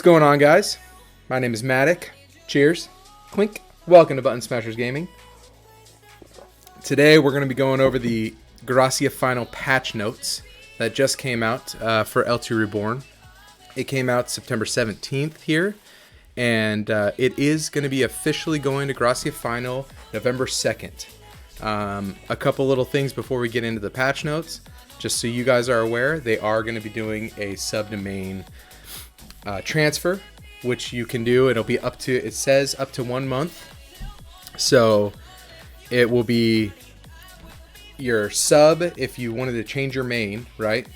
going on, guys? My name is Matic. Cheers. Clink. Welcome to Button Smashers Gaming. Today we're going to be going over the Gracia Final Patch Notes that just came out for L2 Reborn. It came out September 17th here, and it is going to be officially going to Gracia Final November 2nd. A couple little things before we get into the patch notes. Just so you guys are aware, they are going to be doing a subdomain transfer, which you can do. It'll be up to, it says up to 1 month. So it will be your sub if you wanted to change your main, right?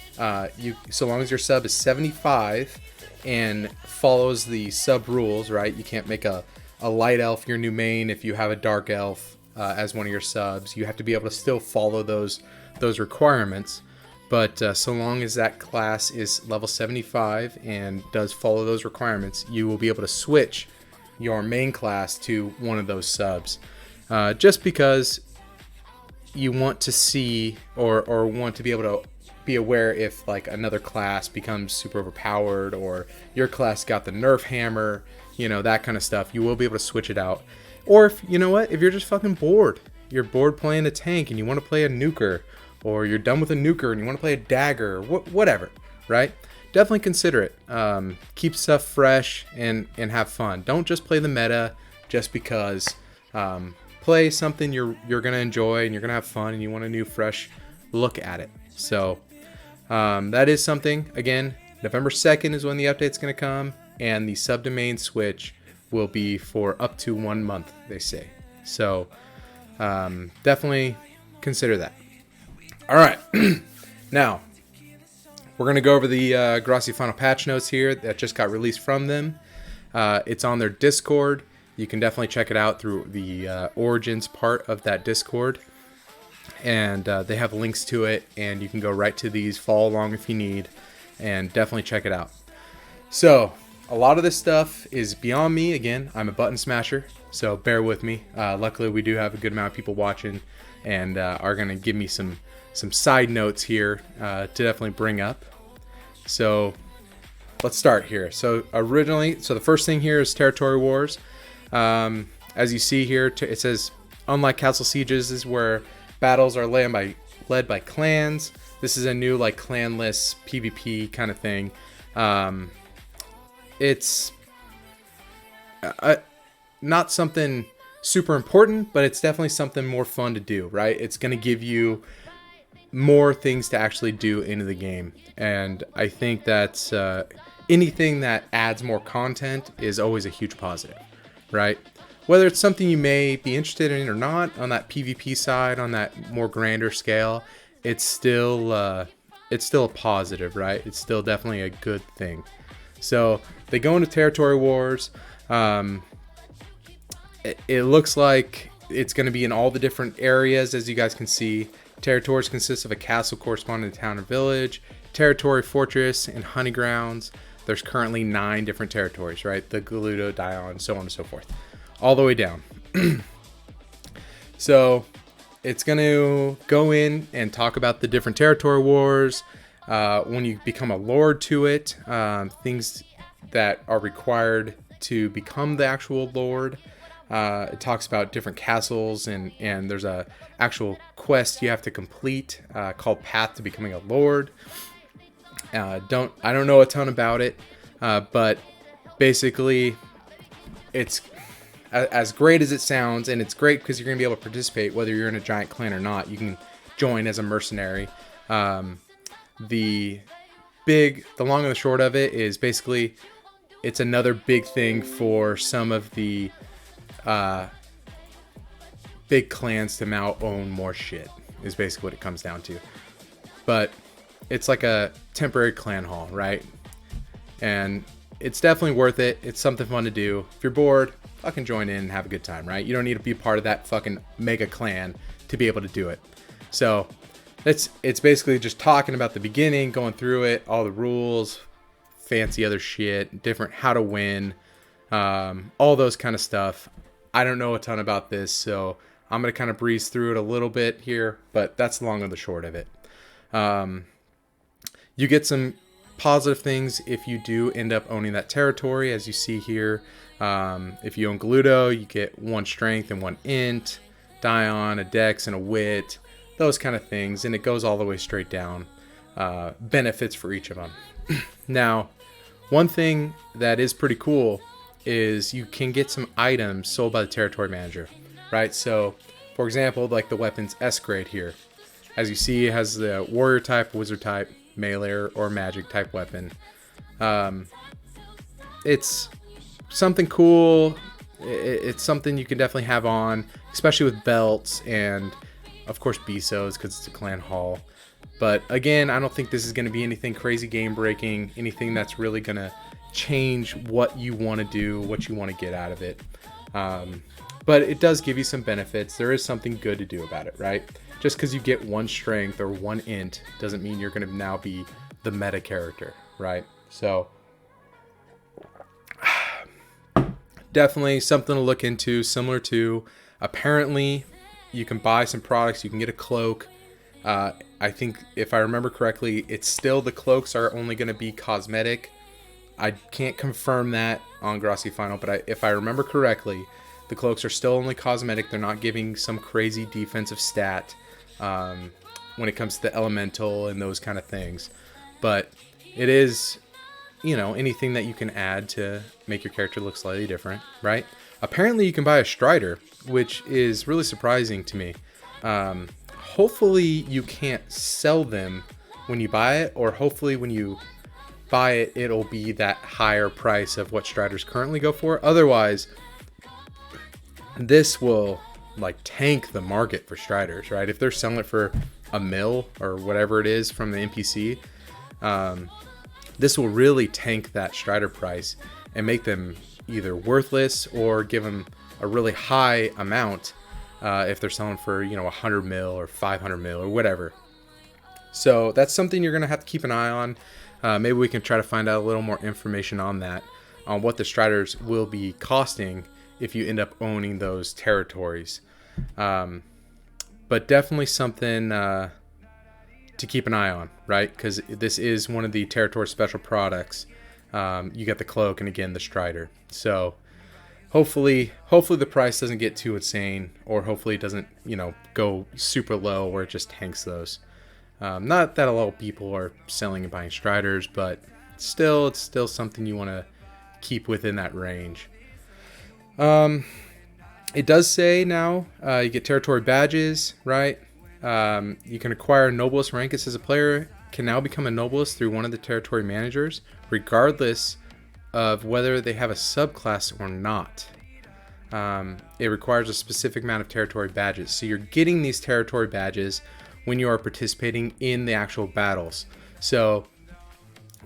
So long as your sub is 75 and follows the sub rules, right? You can't make a light elf your new main if you have a dark elf as one of your subs. You have to be able to still follow those requirements. But so long as that class is level 75 and does follow those requirements, you will be able to switch your main class to one of those subs. Just because you want to see or want to be able to be aware if like another class becomes super overpowered or your class got the nerf hammer, you know, that kind of stuff. You will be able to switch it out. Or if, you know what, if you're just fucking bored, you're bored playing a tank and you want to play a nuker, or you're done with a nuker and you want to play a dagger, whatever, right? Definitely consider it. Keep stuff fresh and have fun. Don't just play the meta just because. Play something you're going to enjoy and you're going to have fun and you want a new fresh look at it. So that is something. Again, November 2nd is when the update's going to come, and the subdomain switch will be for up to 1 month, they say. So definitely consider that. All right, now we're going to go over the Gracia Final Patch Notes here that just got released from them. It's on their Discord. You can definitely check it out through the Origins part of that Discord. And they have links to it, and you can go right to these, follow along if you need, and definitely check it out. So, a lot of this stuff is beyond me. Again, I'm a button smasher, so bear with me. Luckily, we do have a good amount of people watching and are going to give me some side notes here to definitely bring up. So let's start here. So the first thing here is Territory Wars. As you see here, it says, unlike Castle Sieges, is where battles are led by clans. This is a new like clanless PvP kind of thing. It's not something super important, but it's definitely something more fun to do, right? It's going to give you more things to actually do into the game, and I think that's anything that adds more content is always a huge positive, right? Whether it's something you may be interested in or not, on that PvP side, on that more grander scale, it's still a positive, right? It's still definitely a good thing. So they go into Territory Wars. It looks like it's going to be in all the different areas, as you guys can see. Territories consist of a castle corresponding to town or village, territory, fortress, and hunting grounds. There's currently 9 different territories, right? The Galudo, Dion, so on and so forth. All the way down. So it's going to go in and talk about the different territory wars. When you become a lord to it, things that are required to become the actual lord. It talks about different castles, and there's a actual quest you have to complete called Path to Becoming a Lord. I don't know a ton about it, but basically it's as great as it sounds, and it's great because you're going to be able to participate whether you're in a giant clan or not. You can join as a mercenary. The long and the short of it is basically it's another big thing for some of the big clans to now own more shit, is basically what it comes down to. But it's like a temporary clan hall, right? And it's definitely worth it. It's something fun to do. If you're bored, fucking join in and have a good time, right? You don't need to be part of that fucking mega clan to be able to do it. So it's basically just talking about the beginning, going through it, all the rules, fancy other shit, different how to win, all those kind of stuff. I don't know a ton about this, so I'm going to kind of breeze through it a little bit here, but that's the long and the short of it. You get some positive things if you do end up owning that territory, as you see here. If you own Gluto, you get 1 strength and 1 int, Dion, a dex, and a wit, those kind of things, and it goes all the way straight down. Benefits for each of them. Now, one thing that is pretty cool is you can get some items sold by the territory manager, right? So, for example, like the weapon's S grade here. As you see, it has the warrior type, wizard type, melee or magic type weapon. It's something cool. It's something you can definitely have on, especially with belts and, of course, BSOs because it's a clan hall. But again, I don't think this is going to be anything crazy game breaking, anything that's really going to change what you want to do, what you want to get out of it. But it does give you some benefits. There is something good to do about it, right? Just because you get 1 strength or 1 int doesn't mean you're going to now be the meta character, right? So definitely something to look into, similar to, apparently you can buy some products, you can get a cloak. I think if I remember correctly, it's still, the cloaks are only going to be cosmetic. I can't confirm that on Gracia Final, but if I remember correctly, the cloaks are still only cosmetic. They're not giving some crazy defensive stat when it comes to the elemental and those kind of things. But it is, you know, anything that you can add to make your character look slightly different, right? Apparently you can buy a Strider, which is really surprising to me. Hopefully you can't sell them when you buy it, or hopefully when you buy it, it'll be that higher price of what Striders currently go for. Otherwise, this will like tank the market for Striders, right? If they're selling it for $1 mil or whatever it is from the NPC, this will really tank that Strider price and make them either worthless or give them a really high amount if they're selling for, you know, 100 mil or 500 mil or whatever. So that's something you're going to have to keep an eye on. Maybe we can try to find out a little more information on that, on what the Striders will be costing if you end up owning those territories. But definitely something to keep an eye on, right? Because this is one of the territory special products. You get the cloak and again the Strider. So hopefully the price doesn't get too insane, or hopefully it doesn't, you know, go super low where it just tanks those. Not that a lot of people are selling and buying Striders, but still, it's still something you want to keep within that range. It does say now you get territory badges, right? You can acquire Noblest rank. It says a player can now become a Noblest through one of the territory managers, regardless of whether they have a subclass or not. It requires a specific amount of territory badges. So you're getting these territory badges when you are participating in the actual battles. So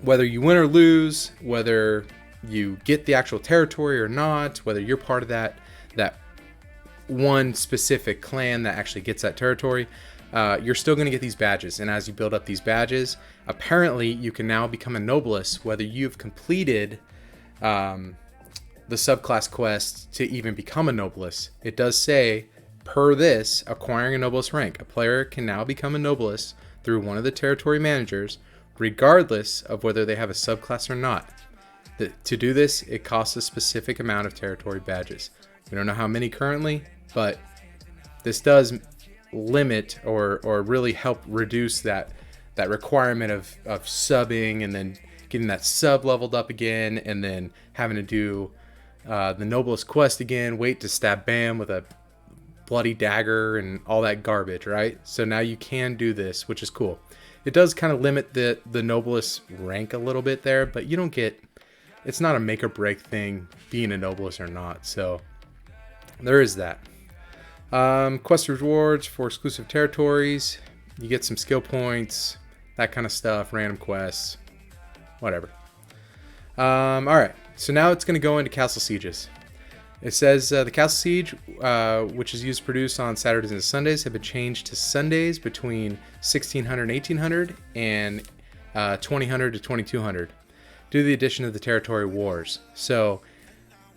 whether you win or lose, whether you get the actual territory or not, whether you're part of that one specific clan that actually gets that territory, you're still going to get these badges. And as you build up these badges, apparently you can now become a Noblest, whether you've completed the subclass quest to even become a Noblest. It does say, per this, acquiring a Noblest rank, a player can now become a Noblest through one of the territory managers, regardless of whether they have a subclass or not. To do this, it costs a specific amount of territory badges. We don't know how many currently, but this does limit or really help reduce that requirement of subbing and then getting that sub leveled up again, and then having to do the Noblest quest again, wait to stab Bam with a bloody dagger and all that garbage, right? So now you can do this, which is cool. It does kind of limit the Noblest rank a little bit there, but you don't get, it's not a make or break thing being a Noblest or not. So there is that. Quest rewards for exclusive territories. You get some skill points, that kind of stuff, random quests, whatever. All right, so now it's going to go into Castle Sieges. It says the Castle Siege, which is used to produce on Saturdays and Sundays, have been changed to Sundays between 1600 and 1800 and 2000 to 2200 due to the addition of the territory wars. So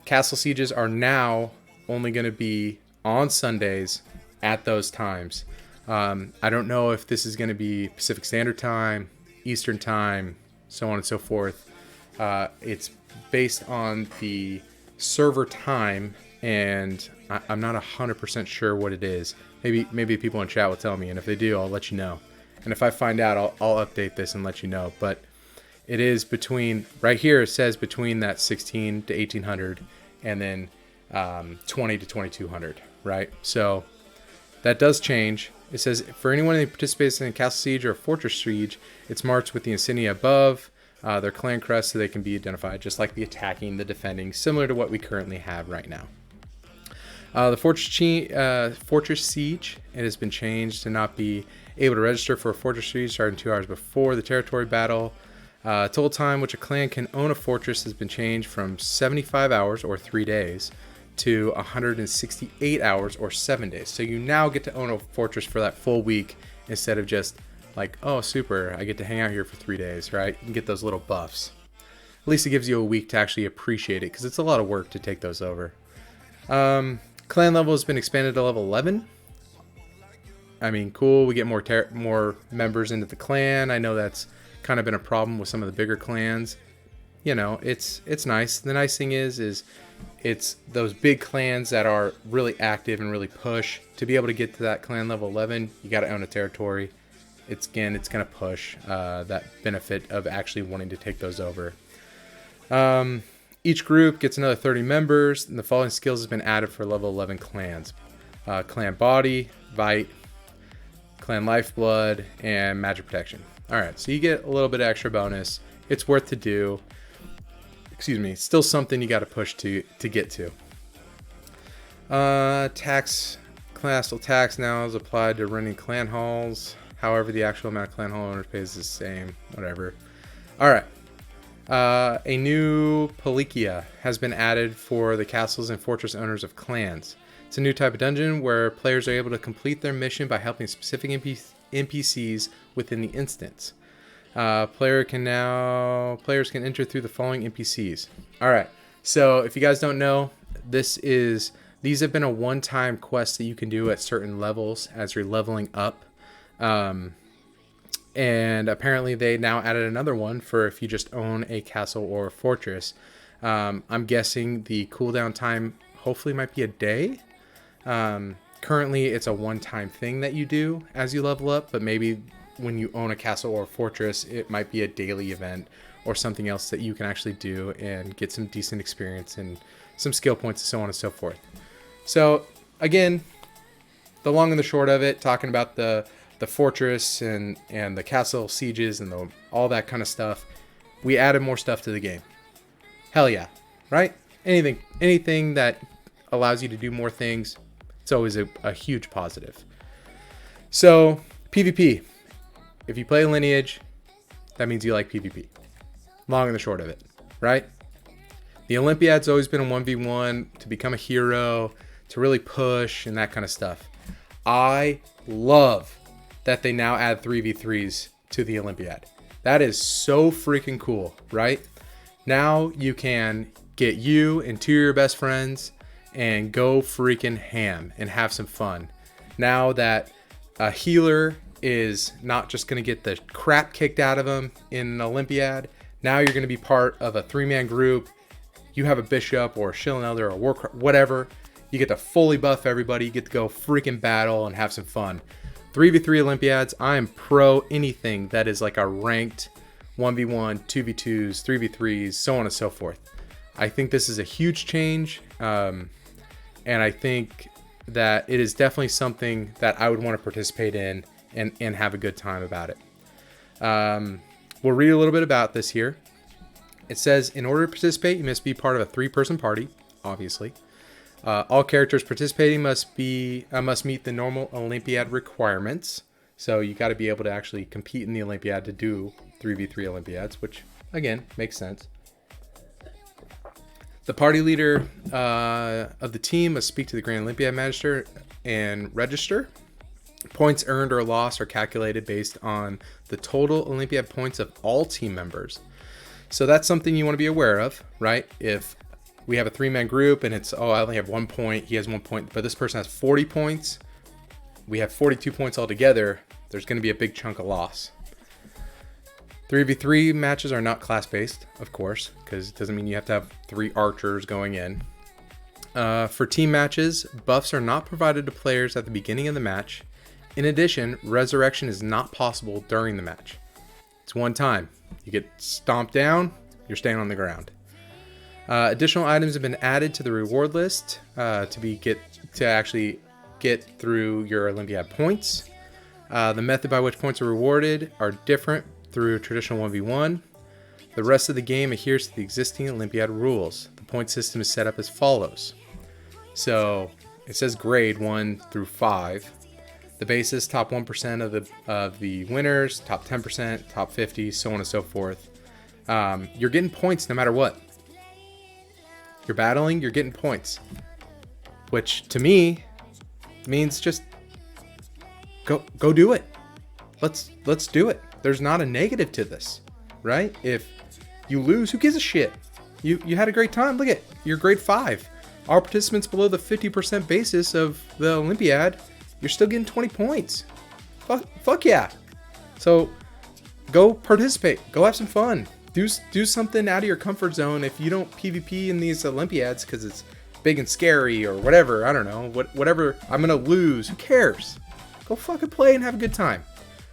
Castle Sieges are now only going to be on Sundays at those times. I don't know if this is going to be Pacific Standard Time, Eastern Time, so on and so forth. It's based on the server time, and I'm not 100% sure what it is. Maybe people in chat will tell me, and if they do, I'll let you know. And if I find out, I'll update this and let you know. But it is between, right here it says between that 16 to 1800 and then 20 to 2200, right? So that does change. It says for anyone who participates in a castle siege or a fortress siege, it's marked with the insignia above their clan crest so they can be identified, just like the attacking, the defending, similar to what we currently have right now. The fortress siege, it has been changed to not be able to register for a fortress siege starting 2 hours before the territory battle. Total time which a clan can own a fortress has been changed from 75 hours or 3 days to 168 hours or 7 days. So you now get to own a fortress for that full week instead of just like, oh, super, I get to hang out here for 3 days, right? You can get those little buffs. At least it gives you a week to actually appreciate it because it's a lot of work to take those over. Clan level has been expanded to level 11. I mean, cool. We get more members into the clan. I know that's kind of been a problem with some of the bigger clans. You know, it's nice. The nice thing is it's those big clans that are really active and really push. To be able to get to that clan level 11, you got to own a territory. It's going to push that benefit of actually wanting to take those over. Each group gets another 30 members, and the following skills has been added for level 11 clans. Clan Body, Vite, Clan Lifeblood, and Magic Protection. Alright, so you get a little bit of extra bonus. It's worth to do. Excuse me, still something you got to push to get to. Classal tax now is applied to renting clan halls. However, the actual amount of clan hall owners pays is the same. Whatever. Alright. A new Policia has been added for the castles and fortress owners of clans. It's a new type of dungeon where players are able to complete their mission by helping specific NPCs within the instance. Players can enter through the following NPCs. Alright, so if you guys don't know, these have been a one-time quest that you can do at certain levels as you're leveling up. And apparently they now added another one for if you just own a castle or a fortress. I'm guessing the cooldown time hopefully might be a day. Currently it's a one-time thing that you do as you level up, but maybe when you own a castle or a fortress, it might be a daily event or something else that you can actually do and get some decent experience and some skill points and so on and so forth. So again, the long and the short of it, talking about the fortress and the castle sieges and all that kind of stuff, we added more stuff to the game. Hell yeah, right? Anything that allows you to do more things, it's always a huge positive. So PvP, if you play Lineage, that means you like PvP. Long and the short of it, right? The Olympiad's always been a 1v1 to become a hero, to really push and that kind of stuff. I love that they now add 3v3s to the Olympiad. That is so freaking cool, right? Now you can get you and 2 of your best friends and go freaking ham and have some fun. Now that a healer is not just going to get the crap kicked out of them in an Olympiad, now you're going to be part of a 3-man group. You have a bishop or a shield elder or a warcraft, whatever. You get to fully buff everybody. You get to go freaking battle and have some fun. 3v3 Olympiads, I am pro anything that is like a ranked 1v1, 2v2s, 3v3s, so on and so forth. I think this is a huge change, and I think that it is definitely something that I would want to participate in and have a good time about it. We'll read a little bit about this here. It says, in order to participate, you must be part of a 3-person party, obviously. All characters participating must meet the normal Olympiad requirements. So you got to be able to actually compete in the Olympiad to do 3v3 Olympiads, which again makes sense. The party leader of the team must speak to the Grand Olympiad Magister and register. Points earned or lost are calculated based on the total Olympiad points of all team members. So that's something you want to be aware of, right? If we have a 3-man group and it's, I only have 1 point, he has 1 point, but this person has 40 points. We have 42 points altogether. There's going to be a big chunk of loss. 3v3 matches are not class-based, of course, because it doesn't mean you have to have 3 archers going in. For team matches, buffs are not provided to players at the beginning of the match. In addition, resurrection is not possible during the match. It's one time. You get stomped down, you're staying on the ground. Additional items have been added to the reward list to actually get through your Olympiad points. The method by which points are rewarded are different through traditional 1v1. The rest of the game adheres to the existing Olympiad rules. The point system is set up as follows. So it says grade 1 through 5. The basis, top 1% of the winners, top 10%, top 50, so on and so forth. You're getting points no matter what. You're battling, you're getting points. Which to me means just go do it. Let's do it. There's not a negative to this, right? If you lose, who gives a shit? You had a great time. Look at, you're grade 5. All participants below the 50% basis of the Olympiad, you're still getting 20 points. Fuck yeah. So go participate. Go have some fun. Do something out of your comfort zone. If you don't PvP in these Olympiads because it's big and scary or whatever, I don't know, whatever, I'm going to lose. Who cares? Go fucking play and have a good time.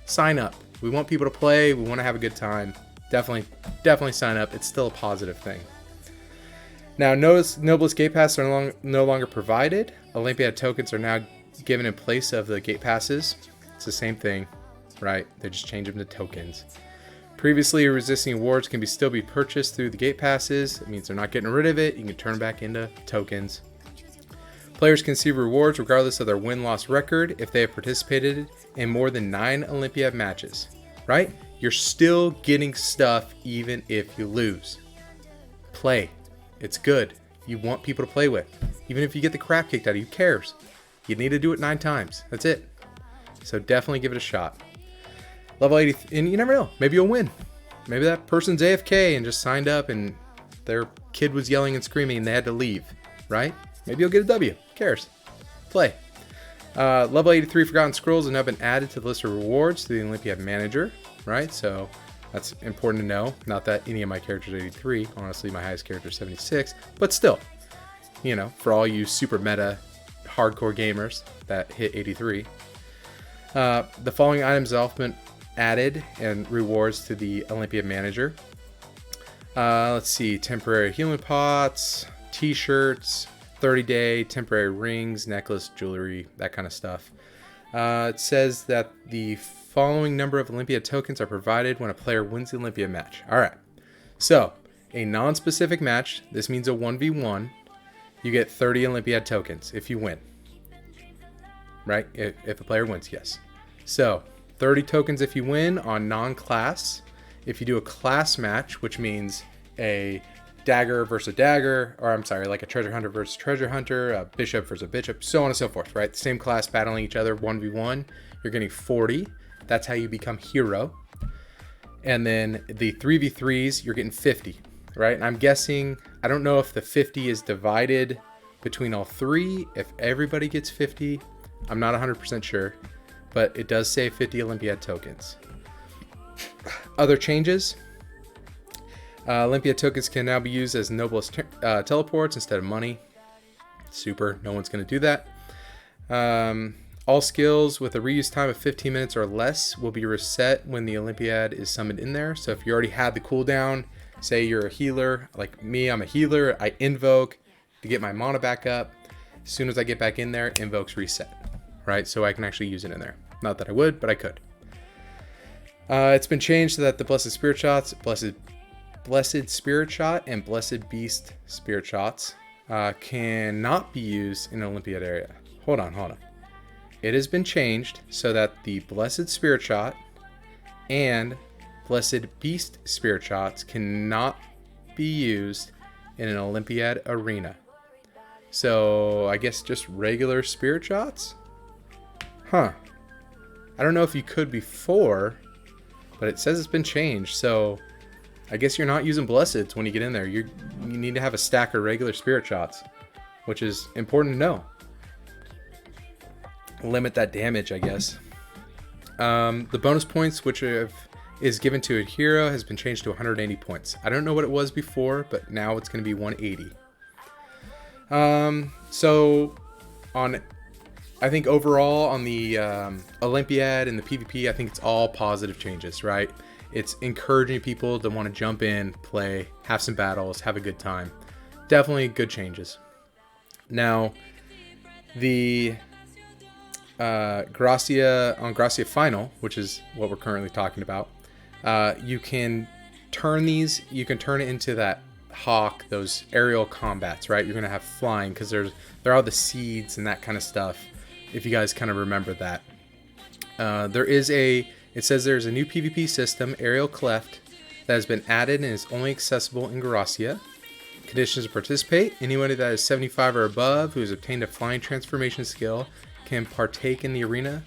Sign up. We want people to play. We want to have a good time. Definitely sign up. It's still a positive thing. Now, notice Noblest Gate Passes are no longer provided. Olympiad tokens are now given in place of the Gate Passes. It's the same thing, right? They just change them to tokens. Previously, resisting awards can still be purchased through the Gate Passes. It means they're not getting rid of it. You can turn back into tokens. Players can receive rewards regardless of their win-loss record if they have participated in more than 9 Olympiad matches, right? You're still getting stuff even if you lose. Play. It's good. You want people to play with. Even if you get the crap kicked out of you, who cares? You need to do it 9 times. That's it. So definitely give it a shot. Level 80, and you never know. Maybe you'll win. Maybe that person's AFK and just signed up and their kid was yelling and screaming and they had to leave, right? Maybe you'll get a W. Who cares? Play. Level 83 Forgotten Scrolls have now been added to the list of rewards through the Olympiad Manager, right? So that's important to know. Not that any of my characters are 83. Honestly, my highest character is 76. But still, you know, for all you super meta hardcore gamers that hit 83. The following items have also been added and rewards to the Olympiad Manager. Let's see. Temporary healing pots, t-shirts, 30-day temporary rings, necklace, jewelry, that kind of stuff. It says that the following number of Olympiad tokens are provided when a player wins the Olympiad match. All right. So, a non-specific match, this means a 1v1, you get 30 Olympiad tokens if you win. Right? If a player wins, yes. So, 30 tokens if you win on non-class. If you do a class match, which means a dagger versus a dagger, or I'm sorry, like a treasure hunter versus treasure hunter, a bishop versus a bishop, so on and so forth, right? Same class battling each other, 1v1, you're getting 40. That's how you become hero. And then the 3v3s, you're getting 50, right? And I'm guessing, I don't know if the 50 is divided between all 3, if everybody gets 50, I'm not 100% sure, but it does say 50 Olympiad tokens. Other changes. Olympiad tokens can now be used as noblest teleports instead of money. Super, no one's going to do that. All skills with a reuse time of 15 minutes or less will be reset when the Olympiad is summoned in there. So if you already had the cooldown, say you're a healer, like me, I'm a healer, I invoke to get my mana back up. As soon as I get back in there, invokes reset, right? So I can actually use it in there. Not that I would, but I could. It's been changed so that the Blessed Spirit Shots, Blessed Spirit Shot, and Blessed Beast Spirit Shots cannot be used in an Olympiad area. Hold on. It has been changed so that the Blessed Spirit Shot and Blessed Beast Spirit Shots cannot be used in an Olympiad arena. So I guess just regular Spirit Shots? Huh. I don't know if you could before, but it says it's been changed, so I guess you're not using Blesseds when you get in there. You need to have a stack of regular Spirit Shots, which is important to know. Limit that damage, I guess. The bonus points, which have is given to a hero has been changed to 180 points. I don't know what it was before, but now it's going to be 180. So on, I think overall on the Olympiad and the PvP, I think it's all positive changes, right? It's encouraging people to want to jump in, play, have some battles, have a good time. Definitely good changes. Now, the Gracia Final, which is what we're currently talking about, you can turn these, you can turn it into that hawk, those aerial combats, right? You're gonna have flying because there are the seeds and that kind of stuff. If you guys kind of remember that, it says there's a new PvP system, Aerial Cleft, that has been added and is only accessible in Gracia. Conditions to participate: anyone that is 75 or above who has obtained a flying transformation skill can partake in the arena.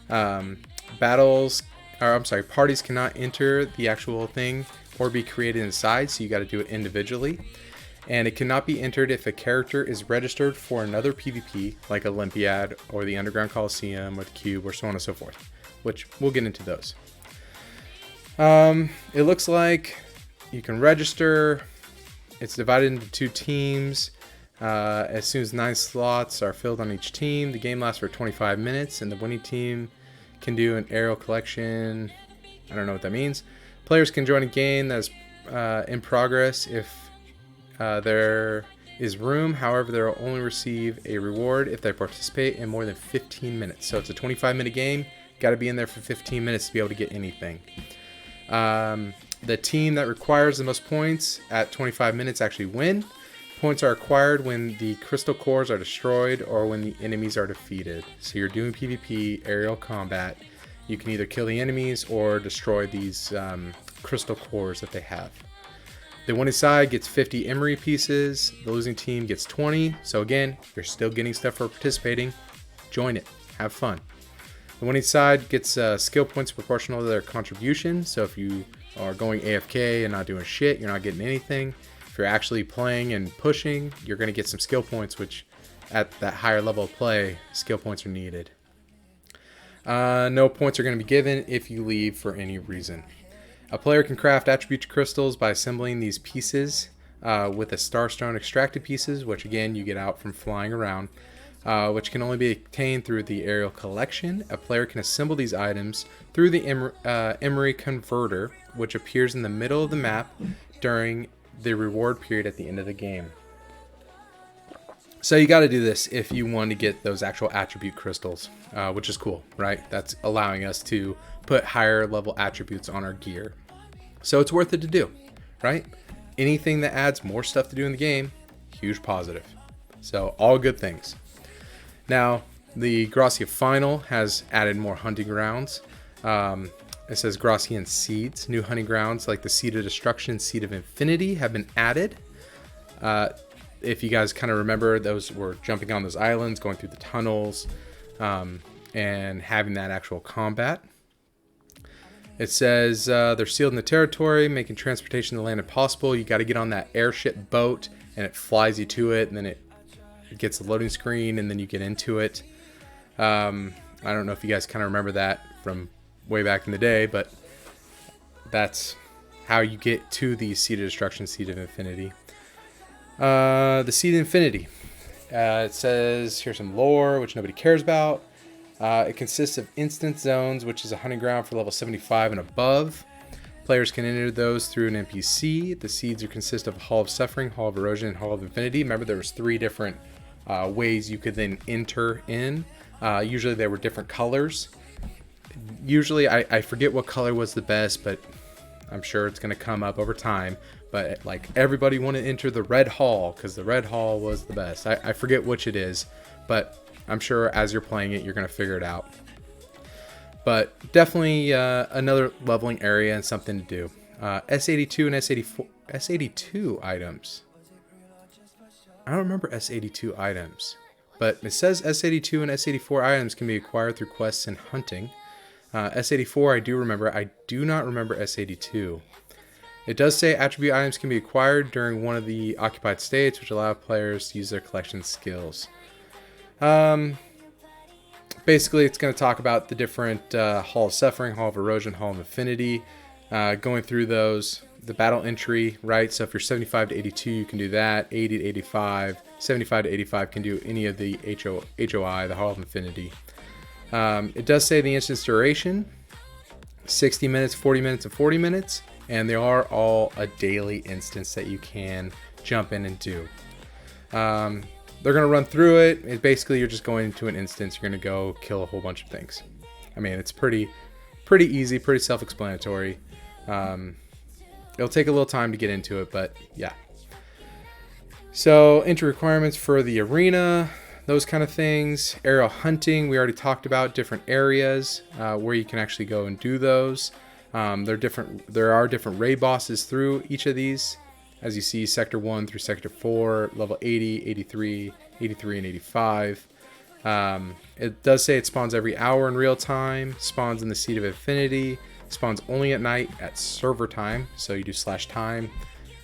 Parties cannot enter the actual thing or be created inside, so you got to do it individually. And it cannot be entered if a character is registered for another PvP, like Olympiad or the Underground Coliseum or the Cube or so on and so forth, which we'll get into those. It looks like you can register. It's divided into 2 teams. As soon as 9 slots are filled on each team, the game lasts for 25 minutes, and the winning team can do an aerial collection. I don't know what that means. Players can join a game that's in progress if there is room. However, they will only receive a reward if they participate in more than 15 minutes. So it's a 25-minute game. Got to be in there for 15 minutes to be able to get anything. The team that requires the most points at 25 minutes actually win. Points are acquired when the crystal cores are destroyed or when the enemies are defeated. So you're doing PvP, aerial combat. You can either kill the enemies or destroy these crystal cores that they have. The winning side gets 50 emery pieces. The losing team gets 20. So again, you're still getting stuff for participating. Join it. Have fun. The winning side gets skill points proportional to their contribution. So if you are going AFK and not doing shit, you're not getting anything. If you're actually playing and pushing, you're going to get some skill points, which at that higher level of play, skill points are needed. No points are going to be given if you leave for any reason. A player can craft attribute crystals by assembling these pieces with the Starstone extracted pieces, which again you get out from flying around, which can only be obtained through the aerial collection. A player can assemble these items through the emery converter, which appears in the middle of the map during the reward period at the end of the game. So you got to do this if you want to get those actual attribute crystals, which is cool, right? That's allowing us to put higher level attributes on our gear. So it's worth it to do, right? Anything that adds more stuff to do in the game, huge positive. So all good things. Now, the Gracia Final has added more hunting grounds. It says Gracian Seeds. New hunting grounds like the Seed of Destruction, Seed of Infinity have been added. If you guys kind of remember, those were jumping on those islands, going through the tunnels, and having that actual combat. It says they're sealed in the territory, making transportation to the land impossible. You got to get on that airship boat, and it flies you to it, and then it gets a loading screen, and then you get into it. I don't know if you guys kind of remember that from way back in the day, but that's how you get to the Seed of Destruction, Seed of Infinity. The Seed of Infinity. It says here's some lore, which nobody cares about. It consists of instant zones, which is a hunting ground for level 75 and above. Players can enter those through an NPC. The seeds consist of Hall of Suffering, Hall of Erosion, and Hall of Infinity. Remember, there was 3 different ways you could then enter in. Usually they were different colors. Usually, I forget what color was the best, but I'm sure it's going to come up over time. But like everybody wanted to enter the red hall because the red hall was the best. I forget which it is, but I'm sure as you're playing it, you're going to figure it out. But definitely another leveling area and something to do. S82 and S84, S82 items. I don't remember S82 items, but it says S82 and S84 items can be acquired through quests and hunting. S84 I do remember. I do not remember S82. It does say attribute items can be acquired during one of the occupied states, which allow players to use their collection skills. Basically, it's going to talk about the different Hall of Suffering, Hall of Erosion, Hall of Affinity, going through those, the battle entry, right? So if you're 75 to 82, you can do that. 80 to 85, 75 to 85 can do any of the HOI, the Hall of Affinity. It does say the instance duration, 60 minutes, 40 minutes, and 40 minutes. And they are all a daily instance that you can jump in and do. They're going to run through it. Basically, you're just going into an instance. You're going to go kill a whole bunch of things. I mean, it's pretty easy, pretty self-explanatory. It'll take a little time to get into it, but yeah. So, entry requirements for the arena, those kind of things. Aerial hunting, we already talked about different areas where you can actually go and do those. There are different raid bosses through each of these. As you see, Sector 1 through Sector 4, level 80, 83, 83, and 85. It does say it spawns every hour in real time, spawns in the Seat of Infinity, spawns only at night at server time, so you do /time,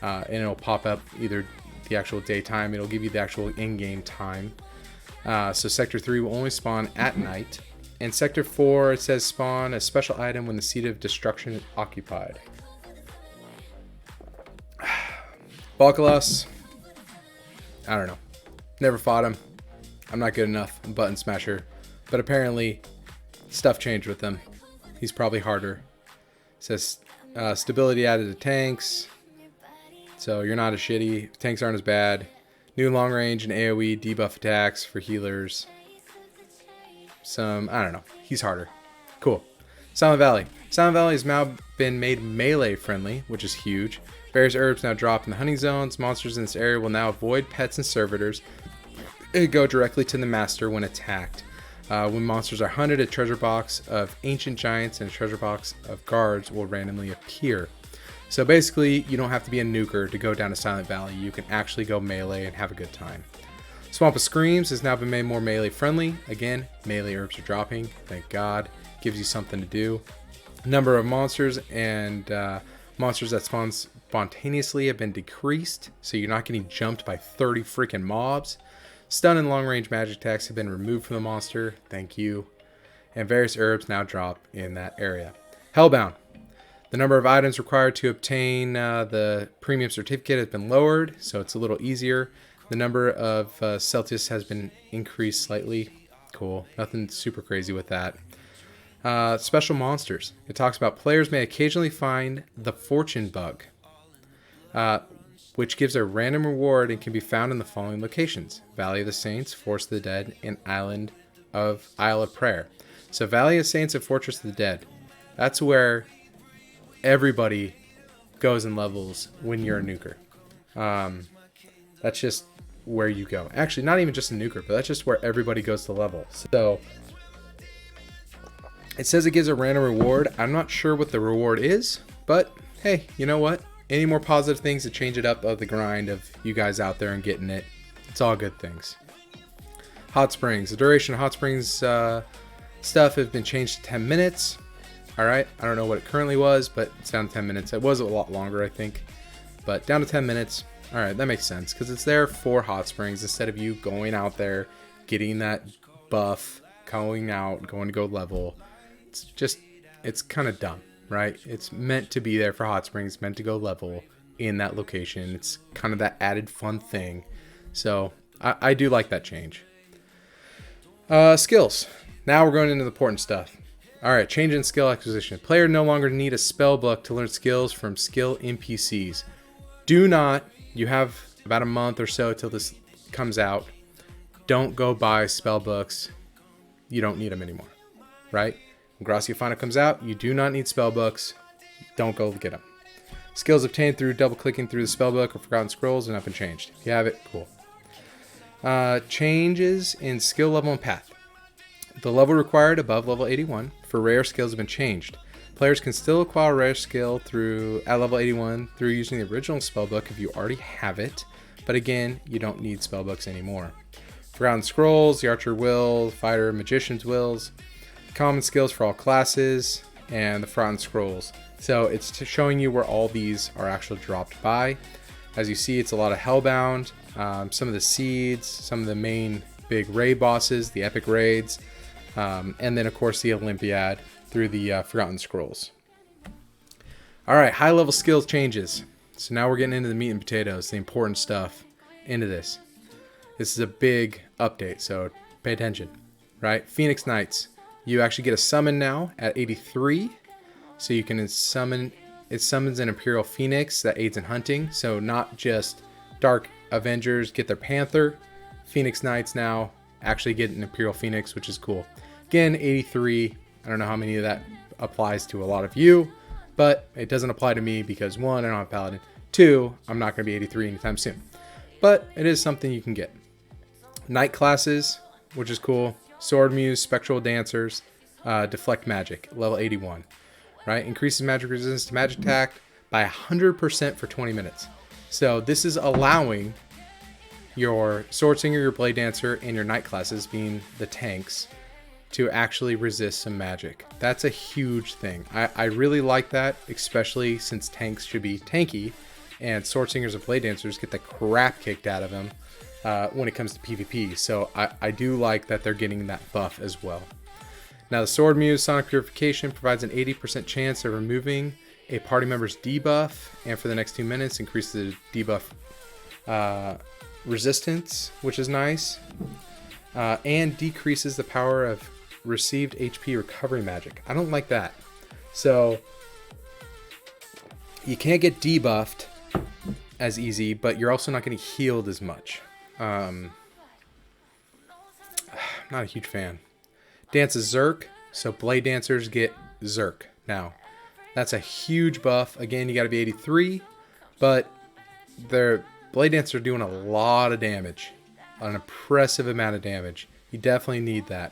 and it'll pop up either the actual daytime, it'll give you the actual in-game time. So Sector 3 will only spawn at night. In Sector 4, it says spawn a special item when the Seat of Destruction is occupied. Balkalos, I don't know. Never fought him. I'm not good enough. I'm Button Smasher. But apparently, stuff changed with him. He's probably harder. It says stability added to tanks. So you're not as shitty. Tanks aren't as bad. New long range and AoE debuff attacks for healers. I don't know. He's harder. Cool. Silent Valley. Silent Valley has now been made melee friendly, which is huge. Various herbs now drop in the hunting zones. Monsters in this area will now avoid pets and servitors and go directly to the master when attacked. When monsters are hunted, a treasure box of ancient giants and a treasure box of guards will randomly appear. So basically, you don't have to be a nuker to go down to Silent Valley. You can actually go melee and have a good time. Swamp of Screams has now been made more melee friendly. Again, melee herbs are dropping. Thank God. Gives you something to do. Number of monsters and monsters that spawn spontaneously have been decreased, so you're not getting jumped by 30 freaking mobs. Stun and long range magic attacks have been removed from the monster. Thank you. And various herbs now drop in that area. Hellbound. The number of items required to obtain the premium certificate has been lowered, so it's a little easier. The number of Celtius has been increased slightly. Cool. Nothing super crazy with that. Special monsters. It talks about players may occasionally find the Fortune Bug, which gives a random reward and can be found in the following locations: Valley of the Saints, Forest of the Dead, and Isle of Prayer. So Valley of Saints and Fortress of the Dead. That's where everybody goes and levels when you're a nuker. That's just where you go. Actually, not even just a nuker, but that's just where everybody goes to level. So it says it gives a random reward. I'm not sure what the reward is, but hey, you know what? Any more positive things to change it up of the grind of you guys out there and getting it. It's all good things. Hot Springs. The duration of Hot Springs stuff has been changed to 10 minutes. All right. I don't know what it currently was, but it's down to 10 minutes. It was a lot longer, I think, but down to 10 minutes. All right. That makes sense because it's there for Hot Springs instead of you going out there, getting that buff, going to go level. It's kind of dumb, right? It's meant to be there for Hot Springs, meant to go level in that location. It's kind of that added fun thing. So I do like that change. Skills. Now we're going into the important stuff. All right, change in skill acquisition. Player no longer need a spell book to learn skills from skill NPCs. You have about a month or so till this comes out. Don't go buy spell books. You don't need them anymore, right? When Gracia Final comes out, you do not need spell books. Don't go get them. Skills obtained through double clicking through the spell book or Forgotten Scrolls have not been changed. If you have it, cool. Changes in skill level and path. The level required above level 81 for rare skills have been changed. Players can still acquire a rare skill at level 81 through using the original spellbook if you already have it, but again, you don't need spellbooks anymore. Forgotten Scrolls, the Archer Will, Fighter, Magician's Wills, common skills for all classes, and the Forgotten Scrolls. So it's showing you where all these are actually dropped by. As you see, it's a lot of Hellbound, some of the seeds, some of the main big raid bosses, the epic raids. And then, of course, the Olympiad through the Forgotten Scrolls. All right, high-level skills changes. So now we're getting into the meat and potatoes, the important stuff into this. This is a big update, so pay attention, right? Phoenix Knights. You actually get a summon now at 83. So you can summon, it summons an Imperial Phoenix that aids in hunting. So not just Dark Avengers get their Panther. Phoenix Knights now actually get an Imperial Phoenix, which is cool. Again, 83. I don't know how many of that applies to a lot of you, but it doesn't apply to me because 1, I don't have Paladin. 2, I'm not going to be 83 anytime soon. But it is something you can get. Knight classes, which is cool. Sword Muse, Spectral Dancers, Deflect Magic, level 81. Right? Increases magic resistance to magic attack by 100% for 20 minutes. So this is allowing your Sword Singer, your Blade Dancer, and your Knight classes, being the tanks, to actually resist some magic. That's a huge thing. I really like that, especially since tanks should be tanky, and Sword Singers and Blade Dancers get the crap kicked out of them when it comes to PvP. So I do like that they're getting that buff as well. Now the Sword Muse Sonic Purification provides an 80% chance of removing a party member's debuff, and for the next 2 minutes increases the debuff resistance, which is nice, and decreases the power of received HP recovery magic. I don't like that. So you can't get debuffed as easy, but you're also not getting healed as much. I'm not a huge fan. Dance is Zerk, so Blade Dancers get Zerk now. That's a huge buff. Again, you got to be 83, but their Blade Dancers are doing a lot of damage, an impressive amount of damage. You definitely need that.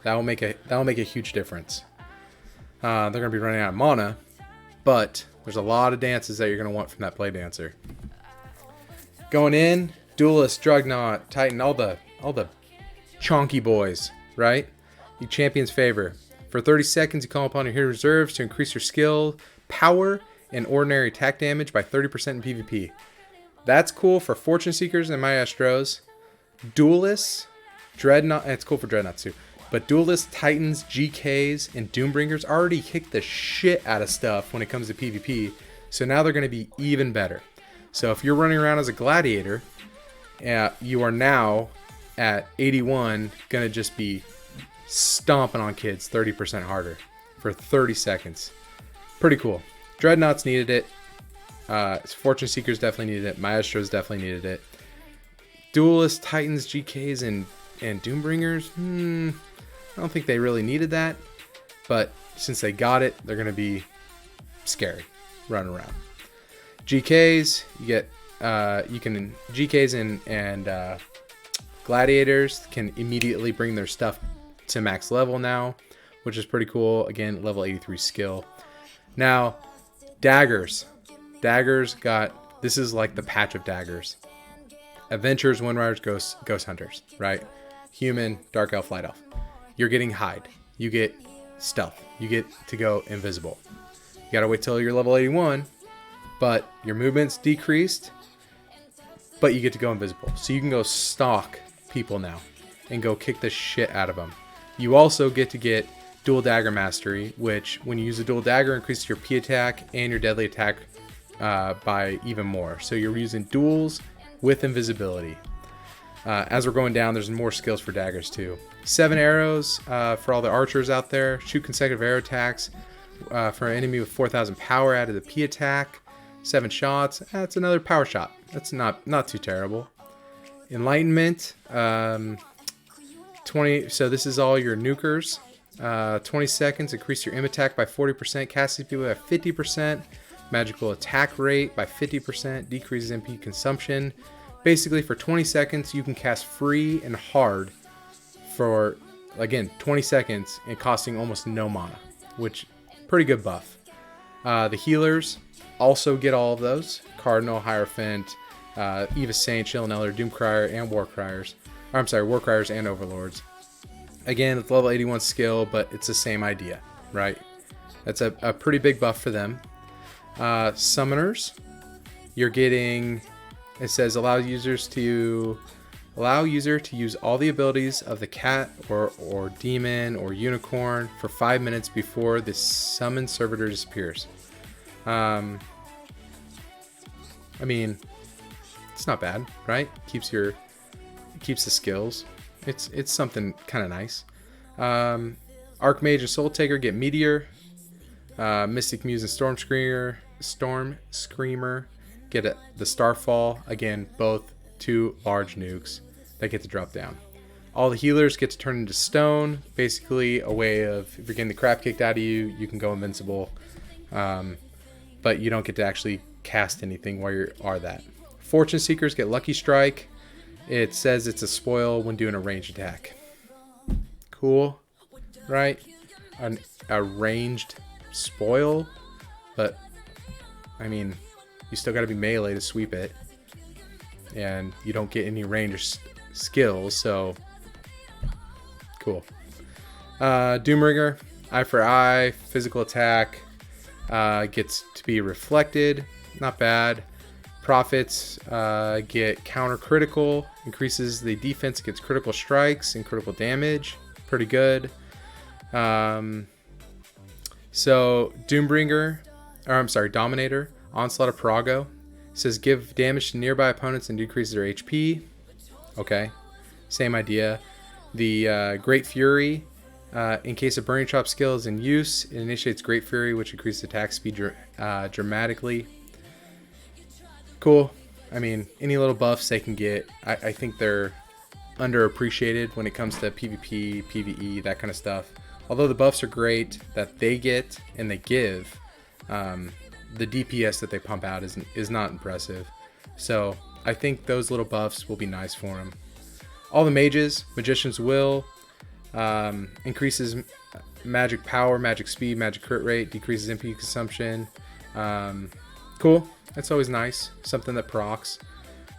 That will make a huge difference. They're going to be running out of mana, but there's a lot of dances that you're going to want from that Blade Dancer. Going in, Duelist, Dreadnought, Titan, all the chonky boys, right? You Champion's Favor. For 30 seconds, you call upon your hero reserves to increase your skill, power, and ordinary attack damage by 30% in PvP. That's cool for Fortune Seekers and Maestros. Duelists, Dreadnought, and it's cool for Dreadnoughts too. But Duelists, Titans, GKs, and Doombringers already kick the shit out of stuff when it comes to PvP. So now they're going to be even better. So if you're running around as a Gladiator, you are now at 81 going to just be stomping on kids 30% harder for 30 seconds. Pretty cool. Dreadnoughts needed it. Fortune Seekers definitely needed it. Maestros definitely needed it. Duelists, Titans, GKs, and Doombringers, I don't think they really needed that. But since they got it, they're going to be scary running around. GKs, you get GKs and Gladiators can immediately bring their stuff to max level now, which is pretty cool. Again, level 83 skill. Now, daggers. Daggers got, this is like the patch of daggers. Adventurers, Wind Riders, Ghost Hunters, right? Human, Dark Elf, Light Elf. You're getting hide. You get stealth. You get to go invisible. You gotta wait till you're level 81, but your movement's decreased, but you get to go invisible. So you can go stalk people now and go kick the shit out of them. You also get to get Dual Dagger Mastery, which when you use a Dual Dagger increases your P attack and your deadly attack by even more. So you're using duels with invisibility. As we're going down, there's more skills for daggers too. 7 arrows for all the archers out there. Shoot consecutive arrow attacks for an enemy with 4,000 power added to the P attack. 7 shots. That's another power shot. That's not too terrible. Enlightenment. 20. So this is all your nukers. 20 seconds. Increase your aim attack by 40%. Casting people by 50%. Magical attack rate by 50%. Decreases MP consumption. Basically, for 20 seconds, you can cast free and hard for, again, 20 seconds and costing almost no mana, which pretty good buff. The healers also get all of those. Cardinal, Hierophant, Eva Saint, Chill and Elder, Doomcrier, and Warcriers. Warcriers and Overlords. Again, it's level 81 skill, but it's the same idea, right? That's a pretty big buff for them. Summoners, you're getting... It says allow users to Allow user to use all the abilities of the cat or demon or unicorn for 5 minutes before the summon servitor disappears. I mean, it's not bad, right? Keeps the skills. It's something kind of nice. Archmage and Soul Taker get Meteor. Mystic Muse and Storm Screamer get the Starfall. Again, both 2 large nukes that get to drop down. All the healers get to turn into stone. Basically a way of, if you're getting the crap kicked out of you, you can go invincible. But you don't get to actually cast anything while you are that. Fortune Seekers get Lucky Strike. It says it's a spoil when doing a ranged attack. Cool, right? A ranged spoil, but I mean, you still got to be melee to sweep it, and you don't get any range skills, so cool. Doomringer, eye for eye, physical attack, gets to be reflected, not bad. Prophets get counter critical, increases the defense against critical strikes and critical damage, pretty good. So Doombringer, or I'm sorry, Dominator, Onslaught of Parago, says give damage to nearby opponents and decreases their HP. Okay, same idea. The Great Fury, in case a Burning Chop skill is in use, it initiates Great Fury, which increases attack speed dramatically. Cool. I mean, any little buffs they can get, I think they're underappreciated when it comes to PvP, PvE, that kind of stuff. Although the buffs are great that they get and they give, the DPS that they pump out is not impressive. So I think those little buffs will be nice for them. All the mages, Magician's Will, increases magic power, magic speed, magic crit rate, decreases MP consumption. Cool. That's always nice. Something that procs.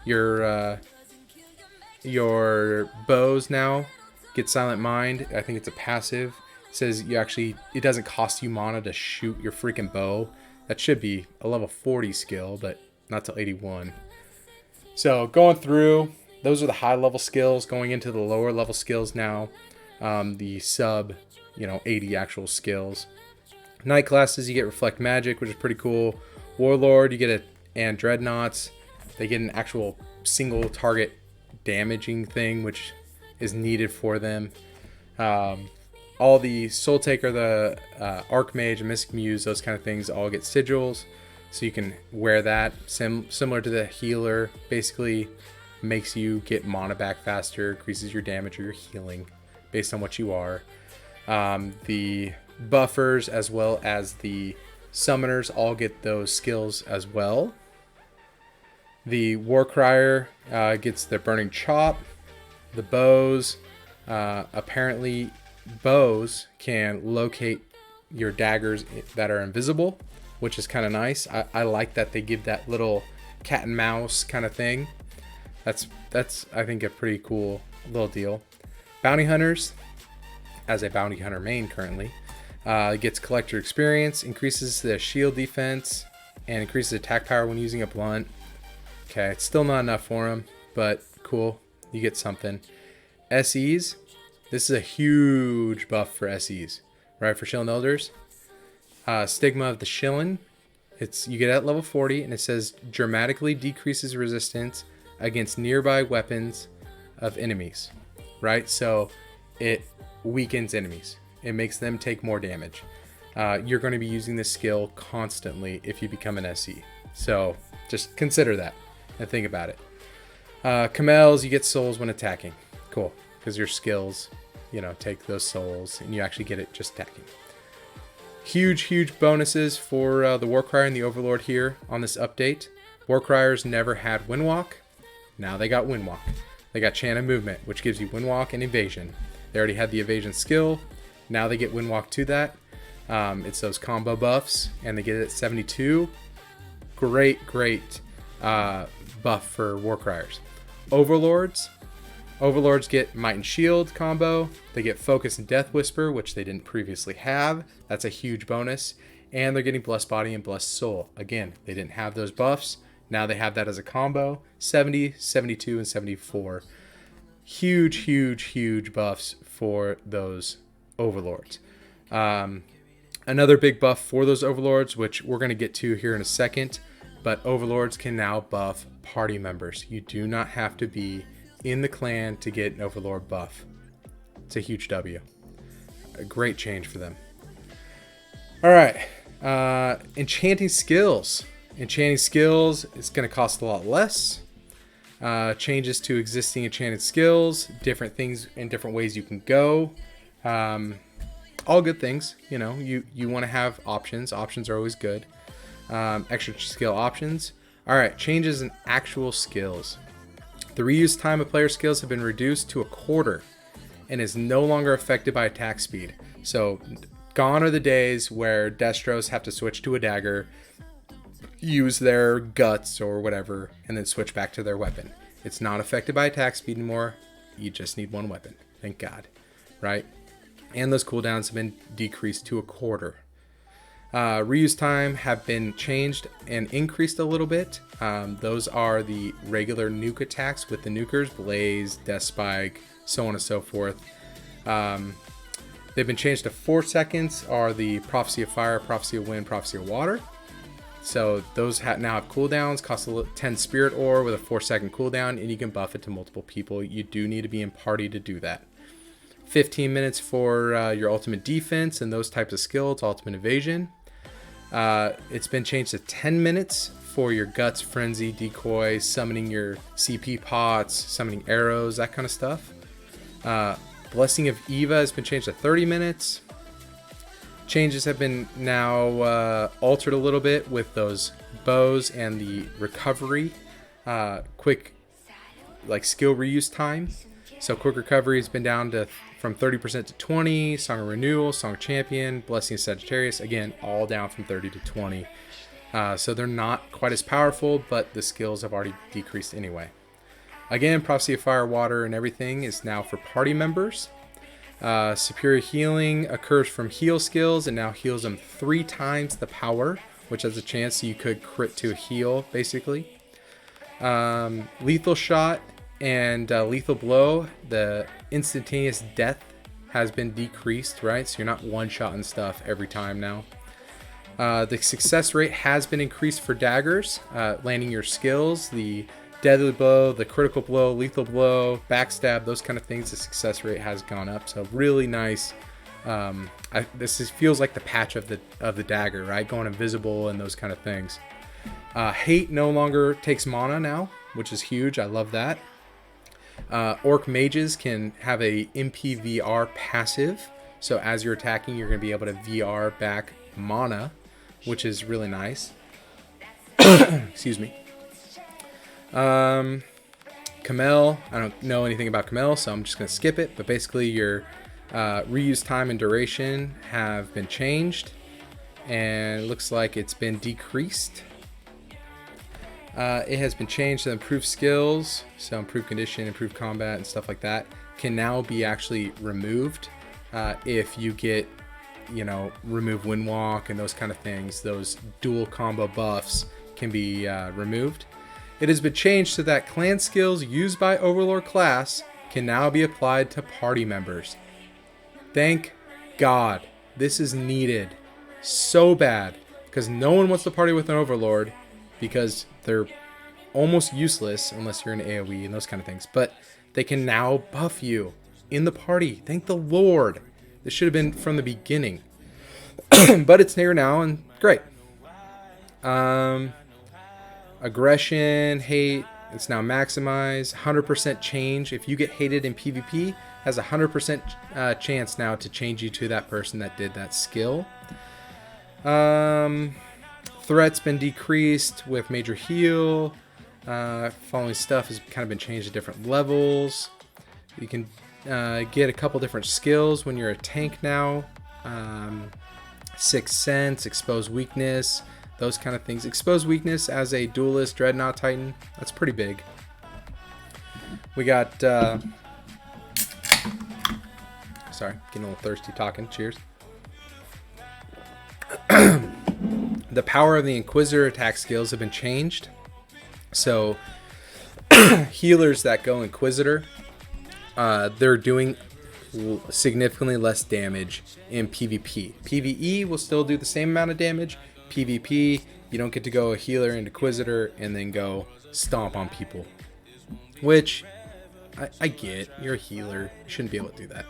Your bows now get Silent Mind. I think it's a passive. It says it doesn't cost you mana to shoot your freaking bow. That should be a level 40 skill, but not till 81. So going through, those are the high level skills. Going into the lower level skills now, the sub 80 actual skills. Night classes, you get Reflect Magic, which is pretty cool. Warlord, you get and Dreadnoughts, they get an actual single target damaging thing, which is needed for them. All the Soul Taker, the Archmage, and Mystic Muse, those kind of things all get sigils, so you can wear that. Similar to the healer, basically makes you get mana back faster, increases your damage or your healing based on what you are. The buffers as well as the summoners all get those skills as well. The Warcrier gets the Burning Chop. The bows, apparently bows can locate your daggers that are invisible, which is kind of nice. I like that they give that little cat and mouse kind of thing. That's I think a pretty cool little deal. Bounty Hunters, as a bounty hunter main currently, gets collector experience, increases the shield defense, and increases attack power when using a blunt. Okay, it's still not enough for him, but cool. You get something. SEs, this is a huge buff for SEs, right? For Shilling Elders. Stigma of the Shilling, you get at level 40, and it says dramatically decreases resistance against nearby weapons of enemies, right? So it weakens enemies. It makes them take more damage. You're going to be using this skill constantly if you become an SE. So just consider that and think about it. Camels, you get souls when attacking. Cool, because your skills, take those souls, and you actually get it just attacking. Huge bonuses for the Warcrier and the Overlord here on this update. Warcriers never had Windwalk. Now they got Windwalk. They got Chant of Movement, which gives you Windwalk and Evasion. They already had the Evasion skill. Now they get Windwalk to that. It's those combo buffs, and they get it at 72. Great buff for Warcriers. Overlords get Might and Shield combo. They get Focus and Death Whisper, which they didn't previously have. That's a huge bonus. And they're getting Blessed Body and Blessed Soul. Again, they didn't have those buffs. Now they have that as a combo. 70, 72, and 74. huge, huge, huge buffs for those overlords. Another big buff for those overlords, which we're going to get to here in a second, but overlords can now buff party members. You do not have to be in the clan to get an overlord buff. It's a huge W. A great change for them. All right. Enchanting skills. Enchanting skills is going to cost a lot less. Changes to existing enchanted skills. Different things and different ways you can go. All good things. You know, you want to have options. Options are always good. Extra skill options. All right. Changes in actual skills. The reuse time of player skills have been reduced to a quarter and is no longer affected by attack speed. So gone are the days where Destros have to switch to a dagger, use their guts or whatever, and then switch back to their weapon. It's not affected by attack speed anymore. You just need one weapon. Thank God. Right? And those cooldowns have been decreased to a quarter. Reuse time have been changed and increased a little bit. Those are the regular nuke attacks with the nukers, Blaze, Death Spike, so on and so forth. They've been changed to 4 seconds are the Prophecy of Fire, Prophecy of Wind, Prophecy of Water. So those now have cooldowns, cost 10 Spirit Ore with a 4-second cooldown, and you can buff it to multiple people. You do need to be in party to do that. 15 minutes for your ultimate defense and those types of skills, ultimate evasion. It's been changed to 10 minutes for your guts, frenzy, decoy, summoning your CP pots, summoning arrows, that kind of stuff. Blessing of Eva has been changed to 30 minutes. Changes have been now altered a little bit with those bows and the recovery, quick like skill reuse time. So quick recovery has been down to from 30% to 20. Song of Renewal, Song of Champion, Blessing of Sagittarius, again all down from 30 to 20. So they're not quite as powerful, but the skills have already decreased anyway. Again, Prophecy of Fire, Water, and everything is now for party members. Superior healing occurs from heal skills and now heals them 3 times the power, which has a chance you could crit to a heal, basically. Lethal shot and lethal blow, the instantaneous death has been decreased, right? So you're not one-shotting stuff every time now. The success rate has been increased for daggers, landing your skills, the deadly blow, the critical blow, lethal blow, backstab, those kind of things. The success rate has gone up, so really nice. Feels like the patch of the dagger, right? Going invisible and those kind of things. Hate no longer takes mana now, which is huge. I love that. Orc mages can have a MPVR passive, so as you're attacking, you're going to be able to VR back mana, which is really nice. Excuse me. Kamel, I don't know anything about Kamel, so I'm just going to skip it. But basically, your reuse time and duration have been changed, and it looks like it's been decreased. It has been changed to improve skills, so improved condition, improved combat, and stuff like that can now be actually removed if you get, remove Windwalk and those kind of things. Those dual combo buffs can be removed. It has been changed so that clan skills used by Overlord class can now be applied to party members. Thank God. This is needed so bad because no one wants to party with an Overlord because they're almost useless unless you're in AoE and those kind of things. But they can now buff you in the party. Thank the Lord. This should have been from the beginning. But it's here now and great. Aggression, hate, it's now maximized. 100% change. If you get hated in PvP, has a 100% chance now to change you to that person that did that skill. Threat's been decreased with major heal. Following stuff has kind of been changed to different levels. You can get a couple different skills when you're a tank now. Sixth Sense, Expose Weakness, those kind of things. Expose Weakness as a Duelist Dreadnought Titan, that's pretty big. We got, sorry, getting a little thirsty talking, cheers. The power of the Inquisitor attack skills have been changed. So, healers that go Inquisitor they're doing significantly less damage in PvP. PvE will still do the same amount of damage. PvP, you don't get to go a healer and Inquisitor and then go stomp on people. Which, I get. You're a healer. You shouldn't be able to do that.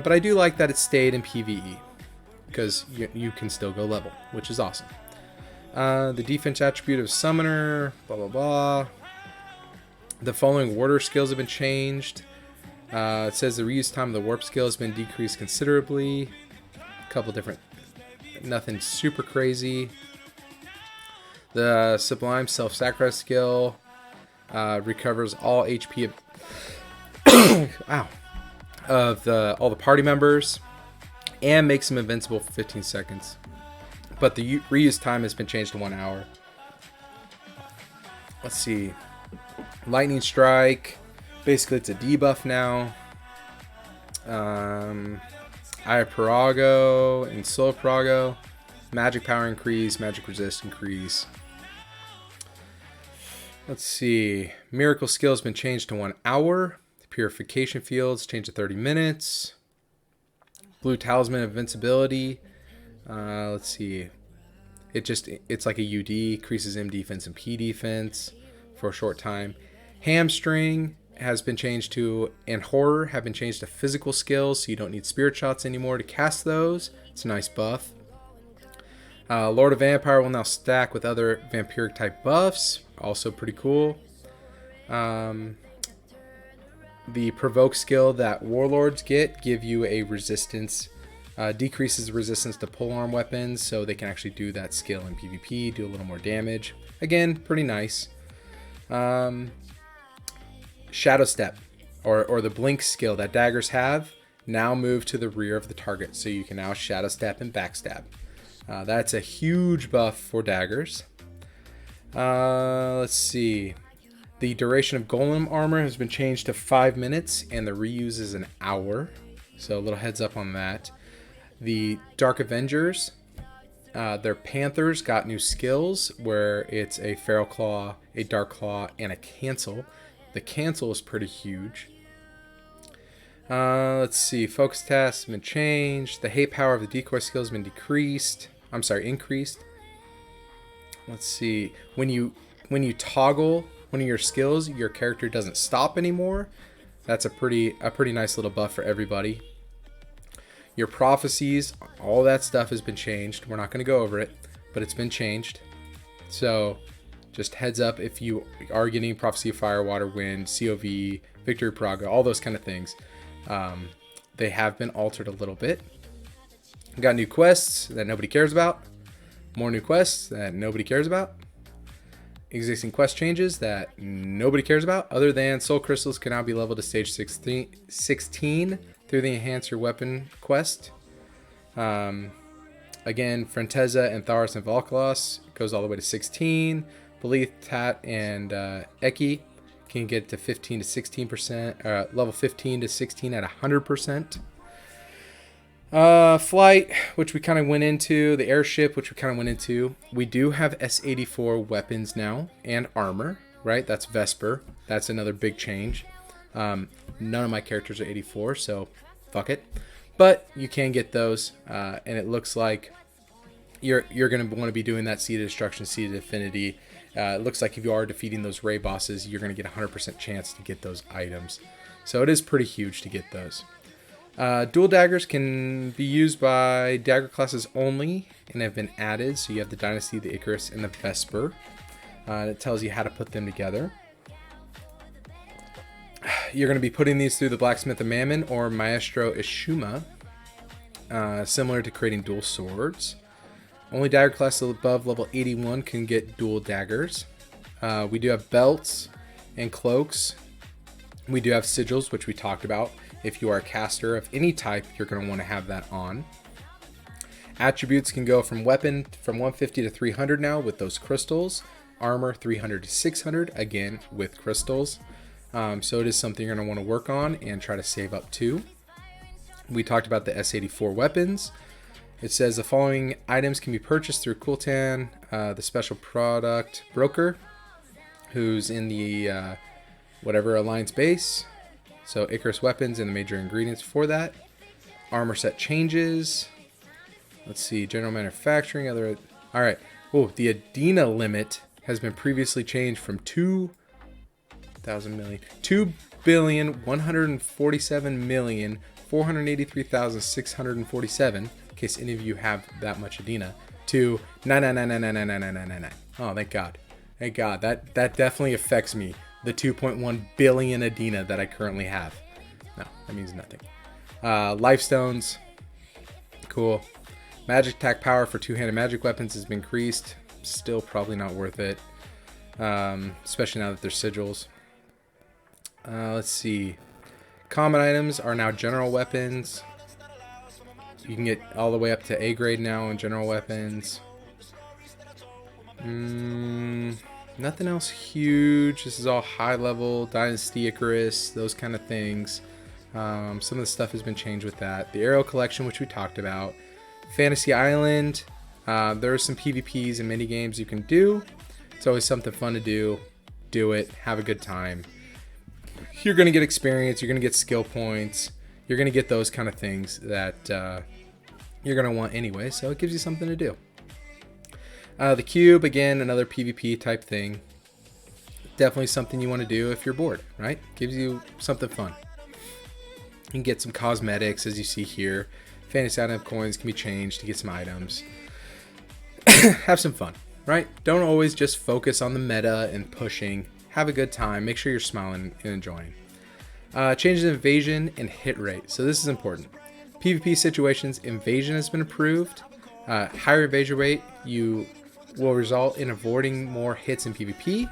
But I do like that it stayed in PvE. Because you can still go level, which is awesome. The defense attribute of Summoner, blah blah blah. The following warder skills have been changed. It says the reuse time of the warp skill has been decreased considerably. A couple different, nothing super crazy. The Sublime Self-Sacrifice skill recovers all HP of all the party members and makes them invincible for 15 seconds. But the reuse time has been changed to 1 hour. Let's see. Lightning Strike. Basically, it's a debuff now. Eye of Parago and Soul of Parago. Magic power increase, magic resist increase. Let's see. Miracle skill has been changed to 1 hour. Purification fields changed to 30 minutes. Blue Talisman Invincibility. Let's see. It's like a UD. Increases M defense and P defense for a short time. Hamstring has been changed to, and Horror have been changed to physical skills, so you don't need Spirit Shots anymore to cast those. It's a nice buff. Lord of Vampire will now stack with other vampiric type buffs. Also pretty cool. The Provoke skill that Warlords give you a resistance, decreases resistance to polearm weapons, so they can actually do that skill in PvP, do a little more damage. Again, pretty nice. Shadow Step, or the Blink skill that daggers have, now move to the rear of the target, so you can now Shadow Step and Backstab. That's a huge buff for daggers. Let's see. The duration of Golem armor has been changed to 5 minutes, and the reuse is an hour. So a little heads up on that. The Dark Avengers, their Panthers got new skills, where it's a Feral Claw, a Dark Claw, and a Cancel. The Cancel is pretty huge. Let's see. Focus tasks have been changed. The hate power of the decoy skill has been increased. Let's see. When you toggle one of your skills, your character doesn't stop anymore. That's a pretty nice little buff for everybody. Your prophecies, all that stuff has been changed. We're not going to go over it, but it's been changed. So just heads up, if you are getting Prophecy of Fire, Water, Wind, COV, Victory Praga, all those kind of things, they have been altered a little bit. We got new quests that nobody cares about. More new quests that nobody cares about. Existing quest changes that nobody cares about, other than Soul Crystals can now be leveled to stage 16 through the Enhance Your Weapon quest. Again, Frenteza and Tharos and Valkalos goes all the way to 16. Belith, Tat, and Eki can get to 15 to 16%, level 15 to 16 at 100%. Flight, which we kind of went into, the airship, which we kind of went into. We do have S84 weapons now and armor, right? That's Vesper. That's another big change. None of my characters are 84, so fuck it. But you can get those, and it looks like you're going to want to be doing that Seed of Destruction, Seed of Affinity. It looks like if you are defeating those Ray bosses, you're going to get a 100% chance to get those items. So it is pretty huge to get those. Dual daggers can be used by dagger classes only and have been added. So you have the Dynasty, the Icarus, and the Vesper. It tells you how to put them together. You're going to be putting these through the Blacksmith of Mammon or Maestro Ishuma, similar to creating dual swords. Only dagger classes above level 81 can get dual daggers. We do have belts and cloaks. We do have sigils, which we talked about. If you are a caster of any type, you're going to want to have that on. Attributes can go from weapon from 150 to 300 now with those crystals. Armor 300 to 600, again with crystals. So it is something you're going to want to work on and try to save up to. We talked about the S84 weapons. It says the following items can be purchased through Kultan, the special product broker, who's in the whatever alliance base. So Icarus weapons and the major ingredients for that. Armor set changes. Let's see, general manufacturing, other... Alright, oh, the Adina limit has been previously changed from 2,147,483,647, in case any of you have that much Adina, to 999999999. Oh, thank God. Thank God. That definitely affects me. The 2.1 billion Adina that I currently have. No, that means nothing. Life stones. Cool. Magic attack power for two-handed magic weapons has been increased. Still probably not worth it. Especially now that there's sigils. Let's see. Common items are now general weapons. You can get all the way up to A grade now in general weapons. Nothing else huge. This is all high level. Dynasty Icarus, those kind of things. Some of the stuff has been changed with that. The Arrow collection, which we talked about. Fantasy Island. There are some PvPs and mini games you can do. It's always something fun to do. Do it. Have a good time. You're going to get experience. You're going to get skill points. You're going to get those kind of things that you're going to want anyway. So it gives you something to do. The Cube, again, another PvP type thing. Definitely something you want to do if you're bored, right? Gives you something fun. You can get some cosmetics, as you see here. Fantasy item coins can be changed to get some items. Have some fun, right? Don't always just focus on the meta and pushing. Have a good time. Make sure you're smiling and enjoying. Changes in invasion and hit rate. So this is important. PvP situations, invasion has been approved. Higher evasion rate, you will result in avoiding more hits in PvP.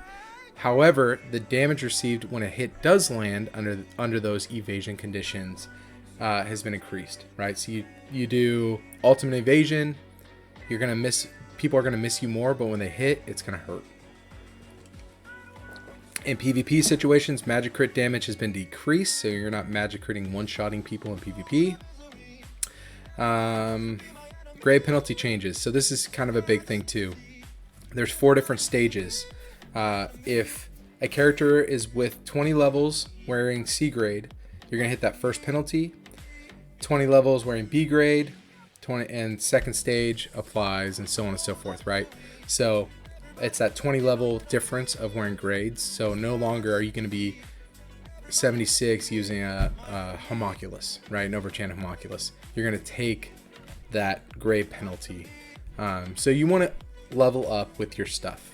However, the damage received when a hit does land under those evasion conditions has been increased, right? So you do ultimate evasion, you're gonna miss. People are gonna miss you more, but when they hit, it's gonna hurt. In PvP situations, magic crit damage has been decreased, so you're not magic critting one-shotting people in PvP. Grade penalty changes. So this is kind of a big thing too. There's 4 different stages. If a character is with 20 levels wearing C grade, you're gonna hit that first penalty. 20 levels wearing B grade, 20 and second stage applies, and so on and so forth, right? So it's that 20 level difference of wearing grades. So no longer are you gonna be 76 using a homunculus, right? An overchan homunculus. You're gonna take that grade penalty. So you want to level up with your stuff.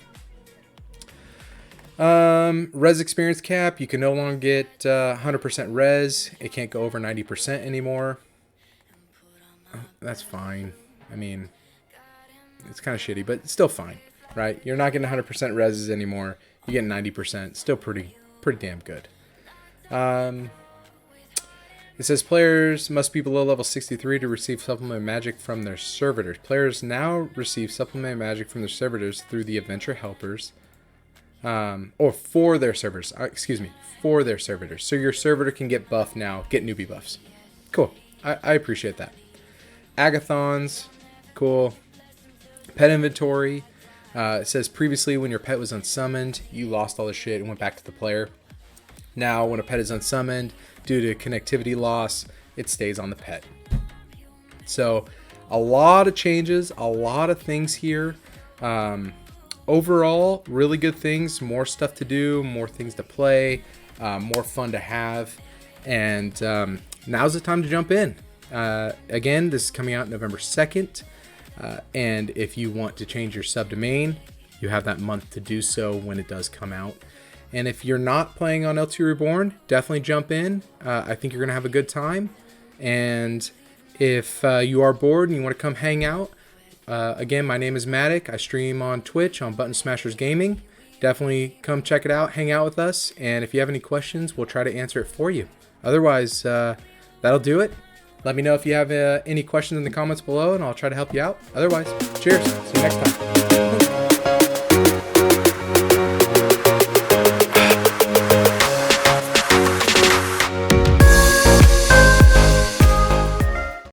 Res experience cap, you can no longer get 100% res. It can't go over 90% anymore. That's fine. I mean, it's kind of shitty, but it's still fine, right? You're not getting 100% reses anymore. You're getting 90%. Still pretty damn good. It says players must be below level 63 to receive supplemental magic from their servitors. Players now receive supplemental magic from their servitors through the adventure helpers. Or for their servers. For their servitors. So your servitor can get buffed now, get newbie buffs. Cool. I appreciate that. Agathons. Cool. Pet inventory. It says previously when your pet was unsummoned, you lost all the shit and went back to the player. Now when a pet is unsummoned, due to connectivity loss, it stays on the pet. So a lot of changes, a lot of things here. Overall, really good things, more stuff to do, more things to play, more fun to have. And now's the time to jump in. Again, this is coming out November 2nd. And if you want to change your subdomain, you have that month to do so when it does come out. And if you're not playing on L2 Reborn, definitely jump in. I think you're going to have a good time. And if you are bored and you want to come hang out, again, my name is Matic. I stream on Twitch on Button Smashers Gaming. Definitely come check it out, hang out with us. And if you have any questions, we'll try to answer it for you. Otherwise, that'll do it. Let me know if you have any questions in the comments below, and I'll try to help you out. Otherwise, cheers. See you next time.